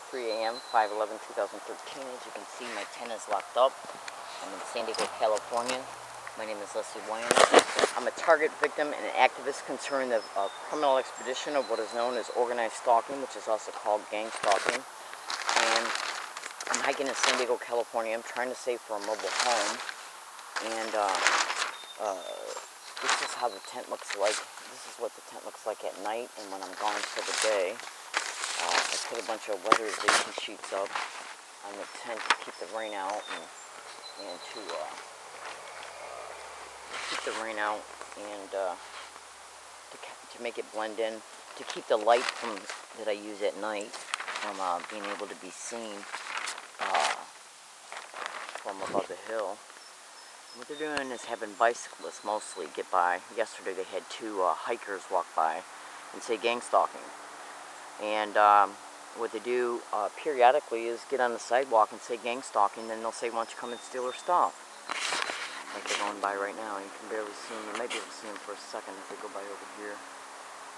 3 a.m., 5/11/2013. As you can see, my tent is locked up. I'm in San Diego, California. My name is Leslie Wyand. I'm a target victim and an activist concerning the criminal expedition of what is known as organized stalking, which is also called gang stalking. And I'm hiking in San Diego, California. I'm trying to save for a mobile home. And this is how the tent looks like. This is what the tent looks like at night and when I'm gone for the day. I put a bunch of weatherization sheets up on the tent to keep the rain out and to make it blend in, to keep the light that I use at night from being able to be seen from above the hill. What they're doing is having bicyclists mostly get by. Yesterday they had two hikers walk by and say gang stalking. And what they do periodically is get on the sidewalk and say gang stalking, then they'll say, why don't you come and steal our stuff? Like they're going by right now. You can barely see them. You might be able to see them for a second if they go by over here.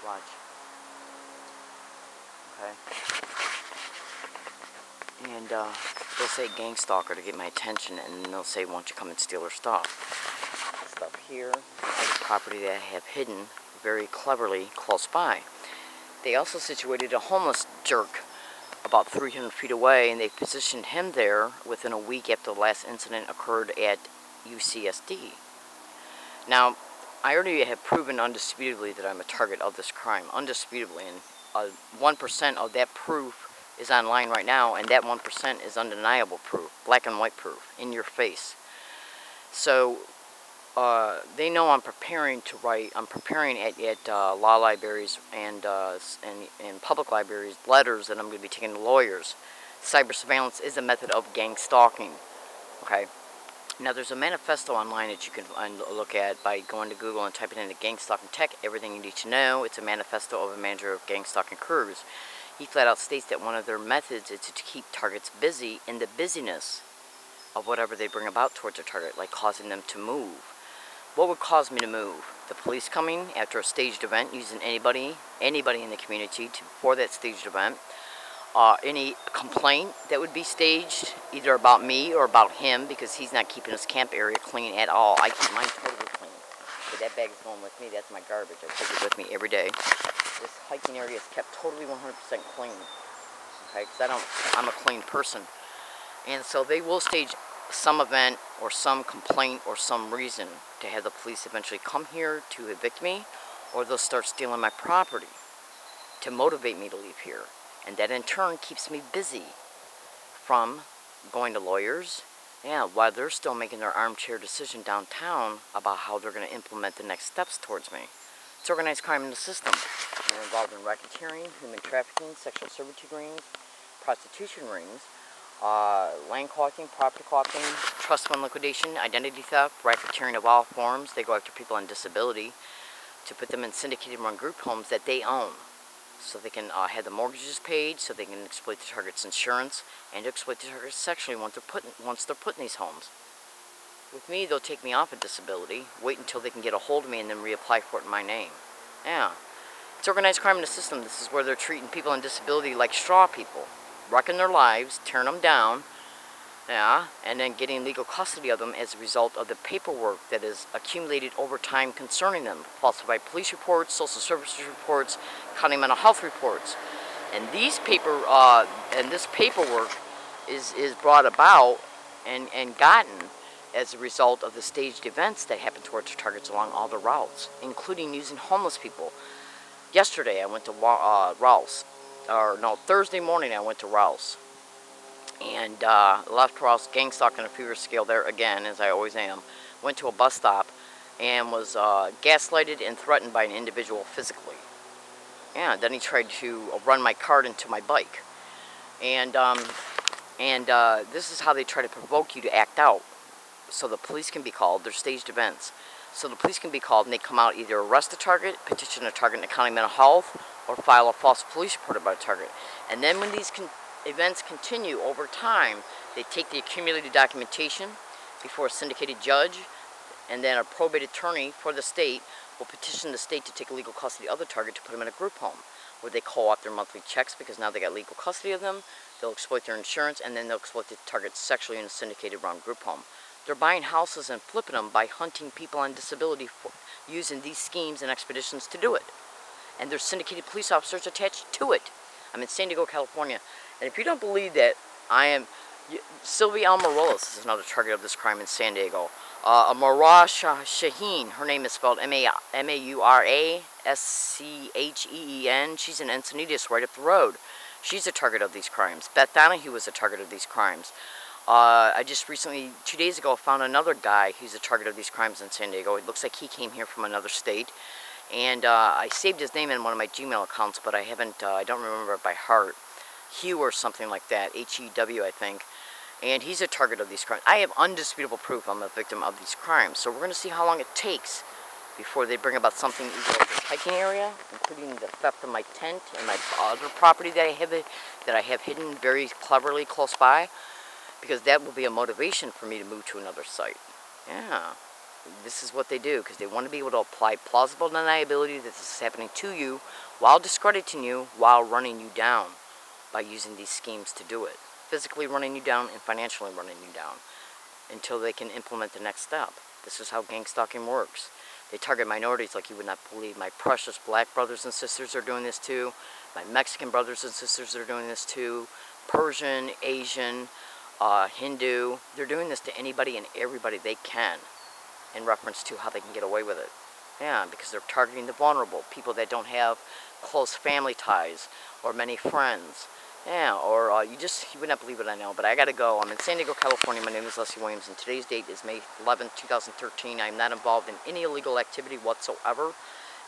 Watch. Okay. And they'll say gang stalker to get my attention, and then they'll say, why don't you come and steal our stuff? The stuff here is the property that I have hidden very cleverly close by. They also situated a homeless jerk about 300 feet away, and they positioned him there within a week after the last incident occurred at UCSD. Now, I already have proven undisputedly that I'm a target of this crime, undisputably, and 1% of that proof is online right now, and that 1% is undeniable proof, black and white proof, in your face. So, they know I'm preparing to write. I'm preparing at law libraries and public libraries letters that I'm going to be taking to lawyers. Cyber surveillance is a method of gang stalking. Okay. Now there's a manifesto online that you can look at by going to Google and typing in the gang stalking tech. Everything you need to know. It's a manifesto of a manager of gang stalking crews. He flat out states that one of their methods is to keep targets busy in the busyness of whatever they bring about towards their target, like causing them to move. What would cause me to move? The police coming after a staged event, using anybody in the community for that staged event. Any complaint that would be staged, either about me or about him, because he's not keeping his camp area clean at all. I keep mine totally clean. So that bag is going with me. That's my garbage. I take it with me every day. This hiking area is kept totally 100% clean. Okay, because I'm a clean person. And so they will stage some event or some complaint or some reason to have the police eventually come here to evict me, or they'll start stealing my property to motivate me to leave here. And that in turn keeps me busy from going to lawyers, while they're still making their armchair decision downtown about how they're going to implement the next steps towards me. It's organized crime in the system. They're involved in racketeering, human trafficking, sexual servitude rings, prostitution rings, land collecting, property collecting, trust fund liquidation, identity theft, racketeering of all forms. They go after people on disability to put them in syndicated run group homes that they own, so they can have the mortgages paid, so they can exploit the target's insurance, and exploit the target sexually once they're put in these homes. With me, they'll take me off of disability, wait until they can get a hold of me, and then reapply for it in my name. Yeah. It's organized crime in the system. This is where they're treating people on disability like straw people, wrecking their lives, tearing them down, and then getting legal custody of them as a result of the paperwork that is accumulated over time concerning them. Falsified police reports, social services reports, county mental health reports. And this paperwork is brought about and gotten as a result of the staged events that happen towards the targets along all the routes, including using homeless people. Yesterday I went to Thursday morning I went to Rouse. And left Rouse, gang stalking on a fever scale there again, as I always am. Went to a bus stop and was gaslighted and threatened by an individual physically. Yeah, then he tried to run my card into my bike. And this is how they try to provoke you to act out. So the police can be called. They're staged events. So the police can be called, and they come out, either arrest the target, petition the target in the county mental health, or file a false police report about a target. And then when these events continue over time, they take the accumulated documentation before a syndicated judge, and then a probate attorney for the state will petition the state to take legal custody of the target to put him in a group home. where they call off their monthly checks because now they got legal custody of them. They'll exploit their insurance, and then they'll exploit the target sexually in a syndicated round group home. They're buying houses and flipping them by hunting people on disability for using these schemes and expeditions to do it. And there's syndicated police officers attached to it. I'm in San Diego, California. And if you don't believe that, Sylvia Almarolas is another target of this crime in San Diego. Marah Shaheen, her name is spelled M-A-U-R-A-S-C-H-E-E-N. She's in Encinitas, right up the road. She's a target of these crimes. Beth Donahue was a target of these crimes. I just recently, 2 days ago, found another guy who's a target of these crimes in San Diego. It looks like he came here from another state. And I saved his name in one of my Gmail accounts, but I don't remember it by heart. Hugh or something like that, H-E-W, I think. And he's a target of these crimes. I have undisputable proof I'm a victim of these crimes. So we're going to see how long it takes before they bring about something either like this hiking area, including the theft of my tent and my other property that I have hidden very cleverly close by, because that will be a motivation for me to move to another site. Yeah, this is what they do, because they want to be able to apply plausible deniability that this is happening to you while discrediting you, while running you down by using these schemes to do it. Physically running you down and financially running you down until they can implement the next step. This is how gang stalking works. They target minorities like you would not believe. My precious black brothers and sisters are doing this too. My Mexican brothers and sisters are doing this too. Persian, Asian, Hindu. They're doing this to anybody and everybody they can in reference to how they can get away with it. Yeah, because they're targeting the vulnerable, people that don't have close family ties or many friends. Yeah, or you would not believe what I know, but I gotta go. I'm in San Diego, California. My name is Leslie Williams, and today's date is May 11th, 2013. I'm not involved in any illegal activity whatsoever,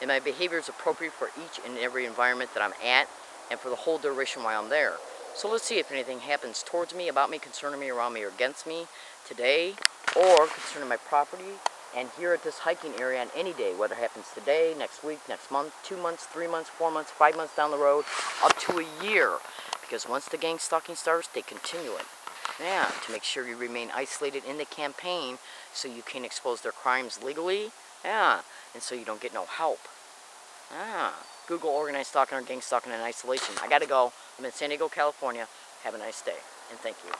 and my behavior is appropriate for each and every environment that I'm at, and for the whole duration while I'm there. So let's see if anything happens towards me, about me, concerning me, around me, or against me today, or concerning my property, and here at this hiking area on any day, whether it happens today, next week, next month, 2 months, 3 months, 4 months, 5 months down the road, up to a year. Because once the gang stalking starts, they continue it. Yeah, to make sure you remain isolated in the campaign so you can expose their crimes legally. Yeah, and so you don't get no help. Ah, Google organized stalking or gang stalking in isolation. I gotta go. I'm in San Diego, California. Have a nice day, and thank you.